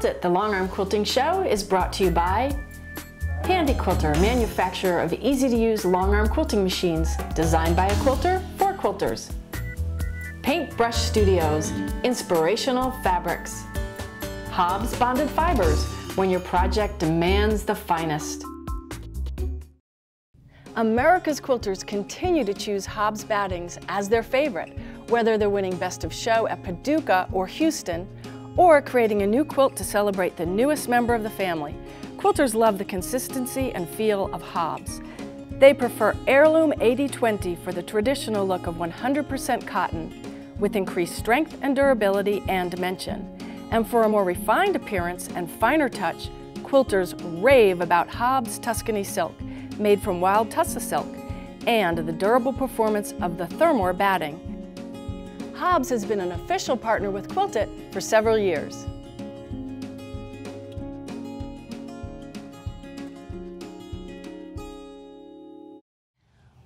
Quilt It, the Long Arm Quilting Show is brought to you by Handy Quilter, manufacturer of easy-to-use long arm quilting machines designed by a quilter for quilters. Paintbrush Studios, inspirational fabrics. Hobbs Bonded Fibers, when your project demands the finest. America's quilters continue to choose Hobbs battings as their favorite, whether they're winning Best of Show at Paducah or Houston, or creating a new quilt to celebrate the newest member of the family. Quilters love the consistency and feel of Hobbs. They prefer heirloom 80/20 for the traditional look of 100% cotton, with increased strength and durability and dimension. And for a more refined appearance and finer touch, quilters rave about Hobbs Tuscany silk, made from wild tussa silk, and the durable performance of the Thermore batting. Hobbs has been an official partner with Quilt It for several years.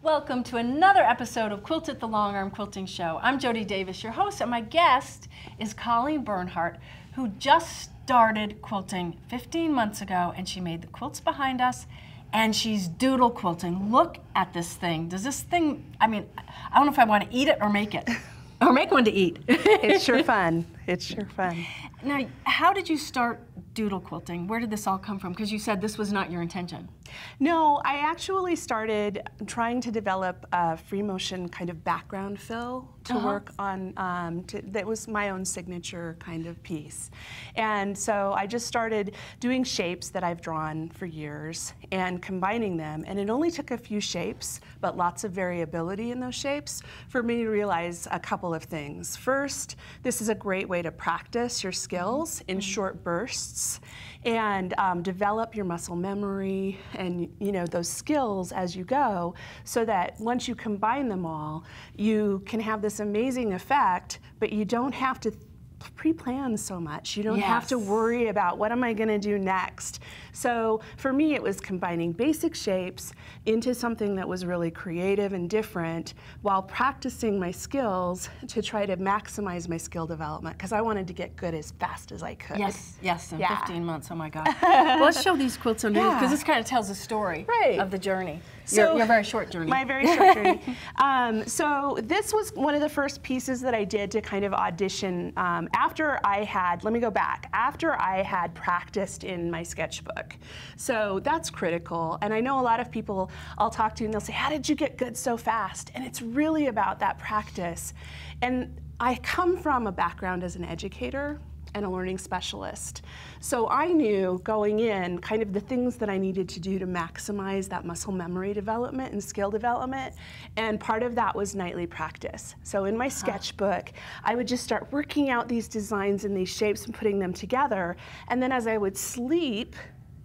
Welcome to another episode of Quilt It, the Long Arm Quilting Show. I'm Jody Davis, your host, and my guest is Colleen Bernhardt, who just started quilting 15 months ago, and she made the quilts behind us, and she's doodle quilting. Look at this thing. Does this thing, I don't know if I want to eat it or make it. Or make one to eat. It's sure fun. It's sure fun. Now, how did you start doodle quilting? Where did this all come from? Because you said this was not your intention. No, I actually started trying to develop a free motion kind of background fill to work on, that was my own signature kind of piece. And so I just started doing shapes that I've drawn for years and combining them. And it only took a few shapes, but lots of variability in those shapes for me to realize a couple of things. First, this is a great way to practice your skills in short bursts and develop your muscle memory and those skills as you go, so that once you combine them all, you can have this amazing effect, but you don't have to pre-plan so much. You don't have to worry about what am I going to do next. So for me, it was combining basic shapes into something that was really creative and different while practicing my skills to try to maximize my skill development, because I wanted to get good as fast as I could. Yes, in 15 months, oh my God. Well, let's show these quilts on here, because this kind of tells a story of the journey. So, your very short journey. My very short journey. So this was one of the first pieces that I did to kind of audition after I had, let me go back, after I had practiced in my sketchbook. So that's critical. And I know a lot of people I'll talk to and they'll say, how did you get good so fast? And it's really about that practice. And I come from a background as an educator and a learning specialist. So I knew going in kind of the things that I needed to do to maximize that muscle memory development and skill development, and part of that was nightly practice. So in my sketchbook, I would just start working out these designs and these shapes and putting them together, and then as I would sleep,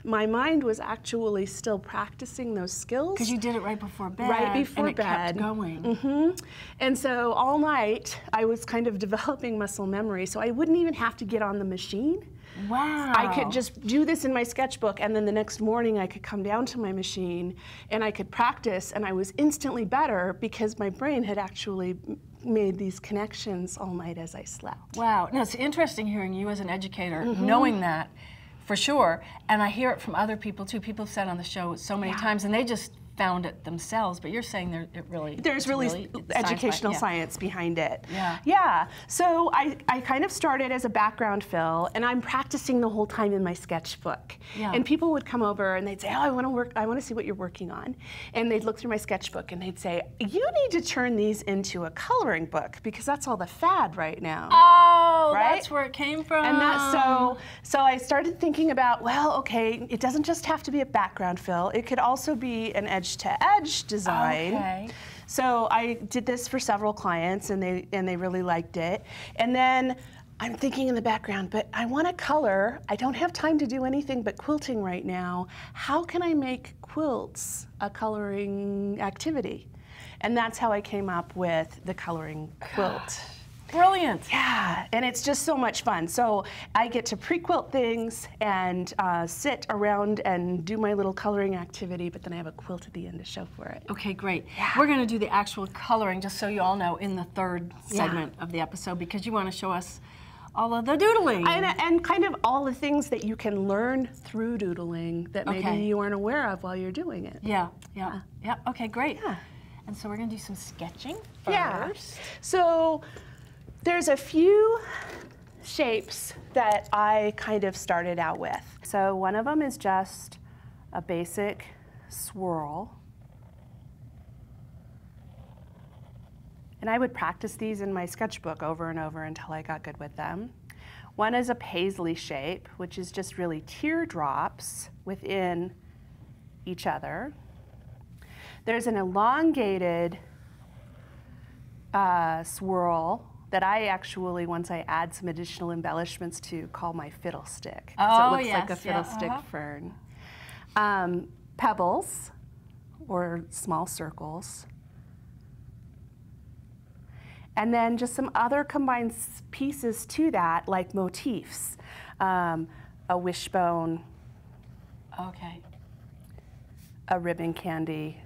my mind was actually still practicing those skills. Because you did it right before bed. Right before and bed. It kept going. And so all night, I was kind of developing muscle memory, so I wouldn't even have to get on the machine. Wow. I could just do this in my sketchbook, and then the next morning I could come down to my machine and I could practice, and I was instantly better because my brain had actually made these connections all night as I slept. Wow. Now, it's interesting hearing you as an educator, knowing that. For sure, and I hear it from other people too. People have said on the show so many times, and they just found it themselves, but you're saying there's really educational science behind it. Yeah. So I kind of started as a background fill, and I'm practicing the whole time in my sketchbook. And people would come over and they'd say, oh, I want to see what you're working on. And they'd look through my sketchbook and they'd say, you need to turn these into a coloring book, because that's all the fad right now. Oh, that's where it came from. And so I started thinking about, well, okay, it doesn't just have to be a background fill. It could also be an edge-to-edge design. Okay. So I did this for several clients, and they really liked it. And then I'm thinking in the background, but I want to color. I don't have time to do anything but quilting right now. How can I make quilts a coloring activity? And that's how I came up with the coloring quilt. Brilliant. Yeah, and it's just so much fun. So I get to pre-quilt things and sit around and do my little coloring activity, but then I have a quilt at the end to show for it. Okay, great. Yeah. We're going to do the actual coloring, just so you all know, in the third segment of the episode, because you want to show us all of the doodling. And kind of all the things that you can learn through doodling that maybe you weren't aware of while you're doing it. Yeah. Okay, great. Yeah. And so we're going to do some sketching first. Yeah. So there's a few shapes that I kind of started out with. So one of them is just a basic swirl. And I would practice these in my sketchbook over and over until I got good with them. One is a paisley shape, which is just really teardrops within each other. There's an elongated swirl that I actually, once I add some additional embellishments to, call my fiddlestick. Oh, it looks like a fiddlestick fern. Pebbles, or small circles. And then just some other combined pieces to that, like motifs. A wishbone. Okay. A ribbon candy.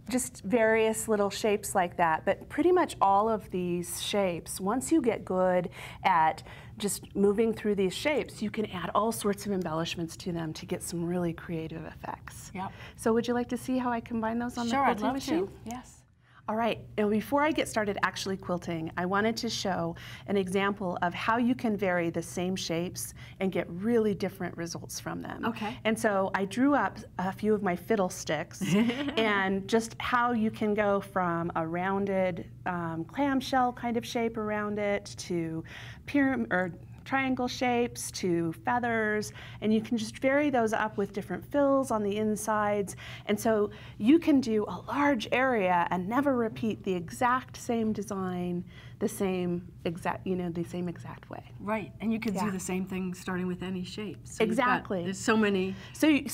Just various little shapes like that. But pretty much all of these shapes, once you get good at just moving through these shapes, you can add all sorts of embellishments to them to get some really creative effects. Yep. So would you like to see how I combine those on the quilting machine? Sure, I'd love to. Yes. All right, and before I get started actually quilting, I wanted to show an example of how you can vary the same shapes and get really different results from them. Okay. And so I drew up a few of my fiddlesticks and just how you can go from a rounded clamshell kind of shape around it to pyramid or triangle shapes to feathers, and you can just vary those up with different fills on the insides. And so you can do a large area and never repeat the exact same design the same exact way. Right, and you could do the same thing starting with any shape. So exactly. There's so many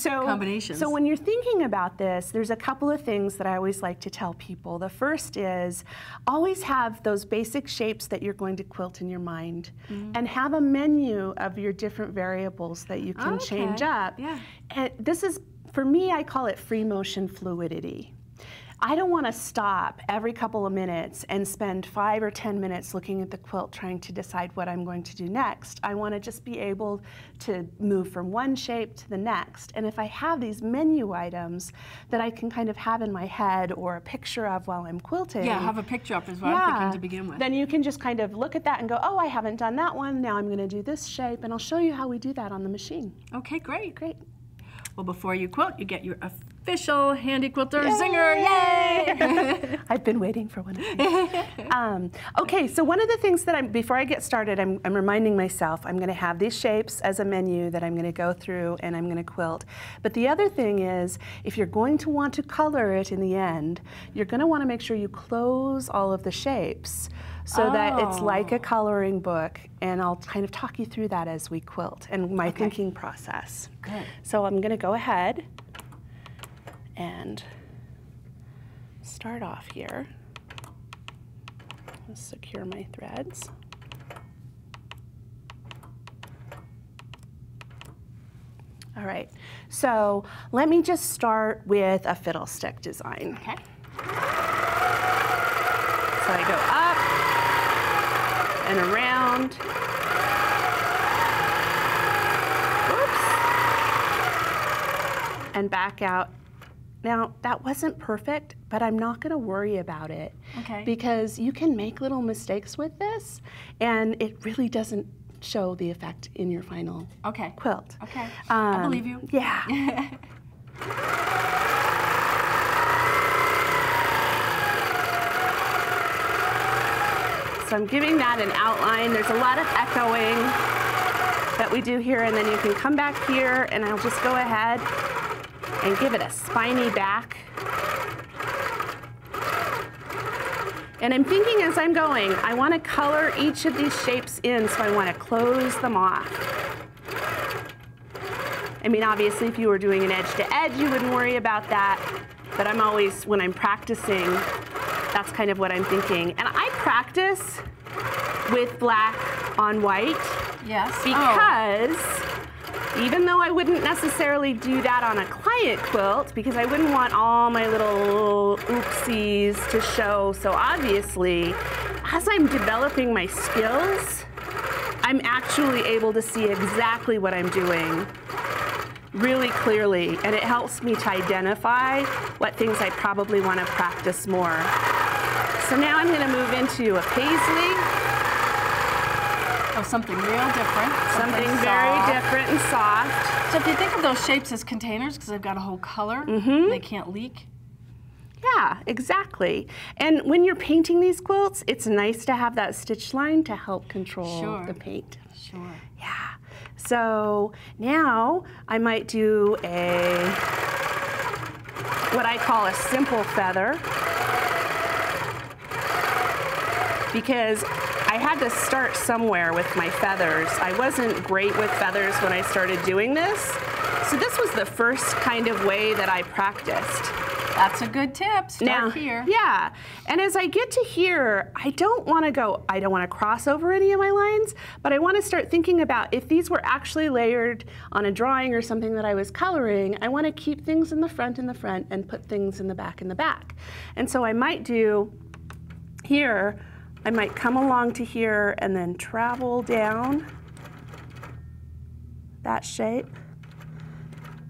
combinations. So when you're thinking about this, there's a couple of things that I always like to tell people. The first is always have those basic shapes that you're going to quilt in your mind, and have a menu of your different variables that you can change up. Yeah. And this is, for me, I call it free motion fluidity. I don't want to stop every couple of minutes and spend 5 or 10 minutes looking at the quilt trying to decide what I'm going to do next. I want to just be able to move from one shape to the next. And if I have these menu items that I can kind of have in my head or a picture of while I'm quilting. Yeah, have a picture up is what I'm thinking to begin with. Then you can just kind of look at that and go, oh, I haven't done that one. Now I'm going to do this shape, and I'll show you how we do that on the machine. Okay, great. Great. Well, before you quilt, you get your official Handy Quilter Zinger. Yay! I've been waiting for one of these. Okay, so one of the things that before I get started, I'm reminding myself I'm going to have these shapes as a menu that I'm going to go through and I'm going to quilt. But the other thing is, if you're going to want to color it in the end, you're going to want to make sure you close all of the shapes so that it's like a coloring book, and I'll kind of talk you through that as we quilt and my thinking process. Good. So I'm going to go ahead and start off here. Let's secure my threads. All right, so let me just start with a fiddlestick design. Okay. So I go up and around. Oops. And back out. Now, that wasn't perfect, but I'm not going to worry about it. Okay. Because you can make little mistakes with this, and it really doesn't show the effect in your final quilt. Okay. I believe you. Yeah. So I'm giving that an outline. There's a lot of echoing that we do here, and then you can come back here, and I'll just go ahead and give it a spiny back. And I'm thinking as I'm going, I want to color each of these shapes in, so I want to close them off. I mean, obviously, if you were doing an edge to edge, you wouldn't worry about that. But I'm always, when I'm practicing, that's kind of what I'm thinking. And I practice with black on white. Yes. Because Even though I wouldn't necessarily do that on a client quilt because I wouldn't want all my little oopsies to show so obviously, as I'm developing my skills, I'm actually able to see exactly what I'm doing really clearly, and it helps me to identify what things I probably want to practice more. So now I'm going to move into a paisley. Oh, something real different. Something very different and soft. So if you think of those shapes as containers, because they've got a whole color, they can't leak. Yeah, exactly. And when you're painting these quilts, it's nice to have that stitch line to help control the paint. Sure. Yeah. So now I might do what I call a simple feather, because I had to start somewhere with my feathers. I wasn't great with feathers when I started doing this. So this was the first kind of way that I practiced. That's a good tip. Start here. Yeah. And as I get to here, I don't want to cross over any of my lines, but I want to start thinking about if these were actually layered on a drawing or something that I was coloring, I want to keep things in the front and put things in the back. And so I might do here, I might come along to here and then travel down that shape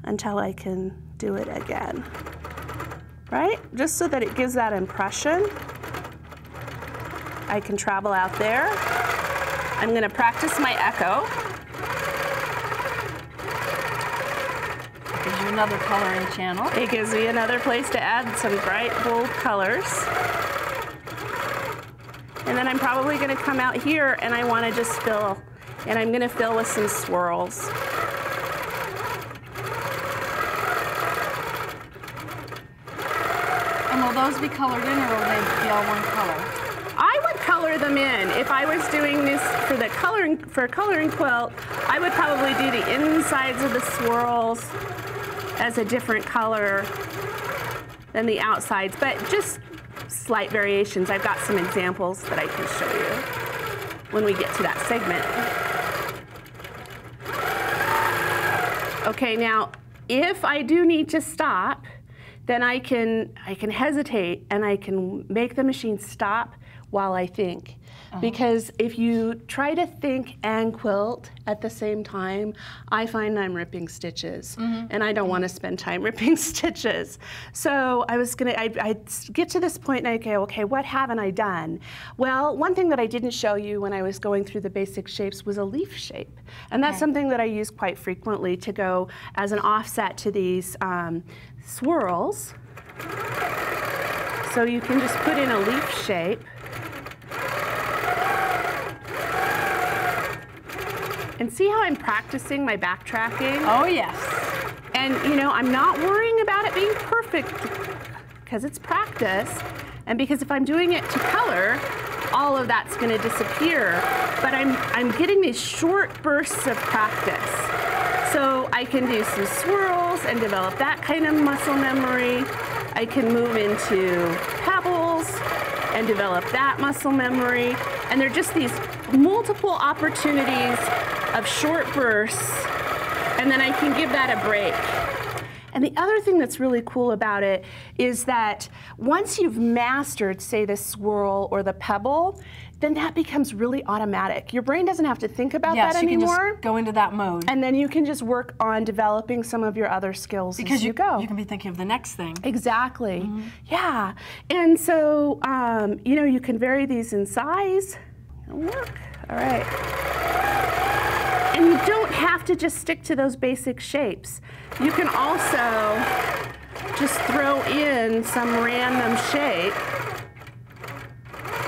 until I can do it again, right? Just so that it gives that impression. I can travel out there. I'm going to practice my echo. It gives you another coloring channel. It gives me another place to add some bright, bold colors. And then I'm probably going to come out here and I want to just fill, and I'm going to fill with some swirls. And will those be colored in, or will they be all one color? I would color them in. If I was doing this for a coloring quilt, I would probably do the insides of the swirls as a different color than the outsides, but just slight variations. I've got some examples that I can show you when we get to that segment. Okay, now if I do need to stop, then I can hesitate and I can make the machine stop while I think. Because if you try to think and quilt at the same time, I find I'm ripping stitches, and I don't want to spend time ripping stitches. So I get to this point and I go, okay, what haven't I done? Well, one thing that I didn't show you when I was going through the basic shapes was a leaf shape. And that's something that I use quite frequently to go as an offset to these swirls. So you can just put in a leaf shape. And see how I'm practicing my backtracking? Oh, yes. And, you know, I'm not worrying about it being perfect because it's practice. And because if I'm doing it to color, all of that's going to disappear. But I'm getting these short bursts of practice. So I can do some swirls and develop that kind of muscle memory. I can move into pebbles and develop that muscle memory. And they're just these multiple opportunities of short bursts, and then I can give that a break. And the other thing that's really cool about it is that once you've mastered, say, the swirl or the pebble, then that becomes really automatic. Your brain doesn't have to think about that anymore. Yes, you can just go into that mode. And then you can just work on developing some of your other skills as you go. You can be thinking of the next thing. Exactly. Yeah. And so, you know, you can vary these in size. It'll work. All right. And you don't have to just stick to those basic shapes. You can also just throw in some random shape.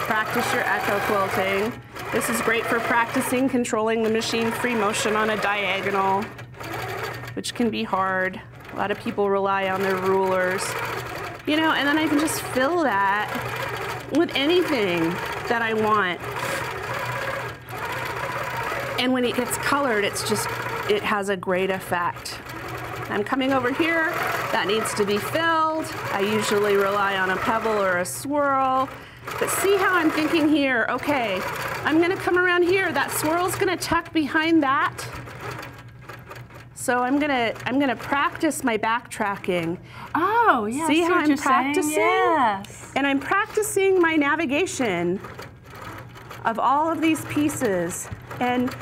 Practice your echo quilting. This is great for practicing controlling the machine free motion on a diagonal, which can be hard. A lot of people rely on their rulers. You know, and then I can just fill that with anything that I want. And when it gets colored, it has a great effect. I'm coming over here, that needs to be filled. I usually rely on a pebble or a swirl. But see how I'm thinking here, okay, I'm gonna come around here, that swirl's gonna tuck behind that. So I'm gonna practice my backtracking. Oh, yeah. See how I'm practicing? Yes. And I'm practicing my navigation of all of these pieces. And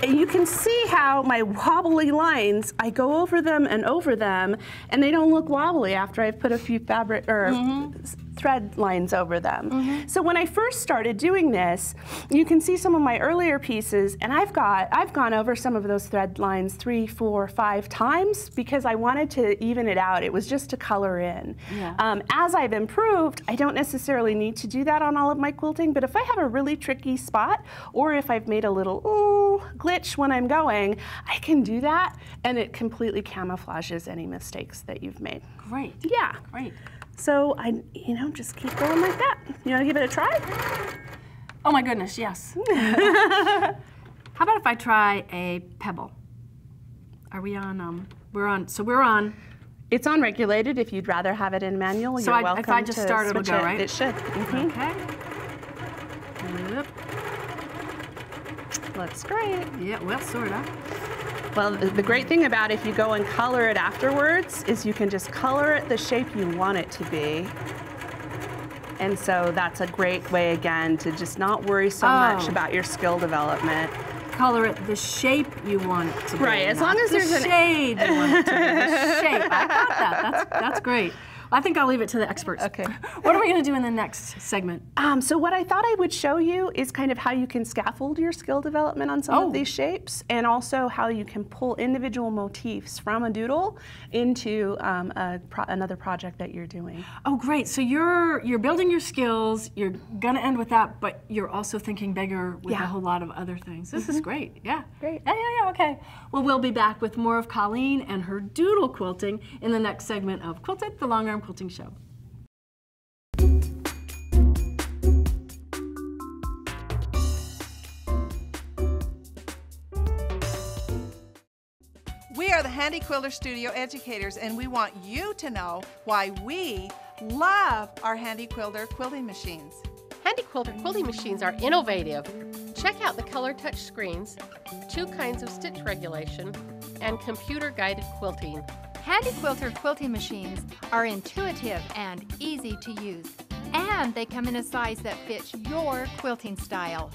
you can see how my wobbly lines, I go over them, and they don't look wobbly after I've put a few fabric or thread lines over them. So when I first started doing this, you can see some of my earlier pieces, and I've gone over some of those thread lines 3, 4, 5 times because I wanted to even it out. It was just to color in. Yeah. As I've improved, I don't necessarily need to do that on all of my quilting, but if I have a really tricky spot, or if I've made a little glitch when I'm going, I can do that, and it completely camouflages any mistakes that you've made. Great. Yeah. Great. So just keep going like that. You want to give it a try? Oh my goodness, yes. How about if I try a pebble? Are we on, we're on. It's on regulated. If you'd rather have it in manual, so you're welcome if I just to start, it'll switch go, it. right? It should. Okay. Yep. Looks great. Yeah, well, sort of. Well, the great thing about if you go and color it afterwards is you can just color it the shape you want it to be. And so that's a great way, again, to just not worry so much about your skill development. Color it the shape you want it to be. Right, as long as there's a shade you want it to be. The shape. I got that. That's great. I think I'll leave it to the experts. Okay. What are we going to do in the next segment? So what I thought I would show you is kind of how you can scaffold your skill development on some of these shapes, and also how you can pull individual motifs from a doodle into another project that you're doing. Oh, great. So you're building your skills, you're going to end with that, but you're also thinking bigger with a whole lot of other things. This is great. Yeah. Great. Yeah, okay. Well, we'll be back with more of Colleen and her doodle quilting in the next segment of Quilted, the Long Arm Quilting Show. We are the Handy Quilter Studio educators, and we want you to know why we love our Handy Quilter quilting machines. Handy Quilter quilting machines are innovative. Check out the color touch screens, 2 kinds of stitch regulation, and computer-guided quilting. Handy Quilter quilting machines are intuitive and easy to use, and they come in a size that fits your quilting style.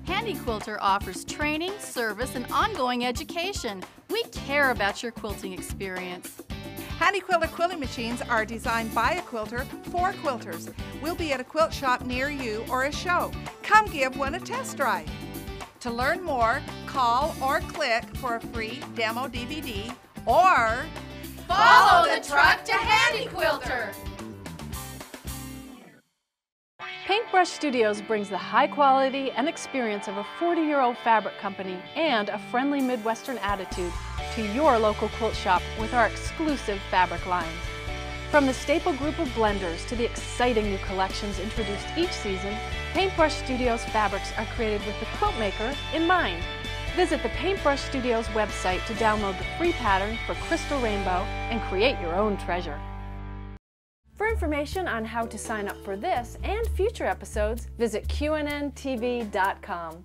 Handy Quilter offers training, service, and ongoing education. We care about your quilting experience. Handy Quilter quilting machines are designed by a quilter for quilters. We'll be at a quilt shop near you or a show. Come give one a test drive. To learn more, call or click for a free demo DVD, or Follow the truck to Handy Quilter. Paintbrush Studios brings the high quality and experience of a 40-year-old fabric company and a friendly Midwestern attitude to your local quilt shop with our exclusive fabric lines. From the staple group of blenders to the exciting new collections introduced each season, Paintbrush Studios fabrics are created with the quilt maker in mind. Visit the Paintbrush Studios website to download the free pattern for Crystal Rainbow and create your own treasure. For information on how to sign up for this and future episodes, visit qnntv.com.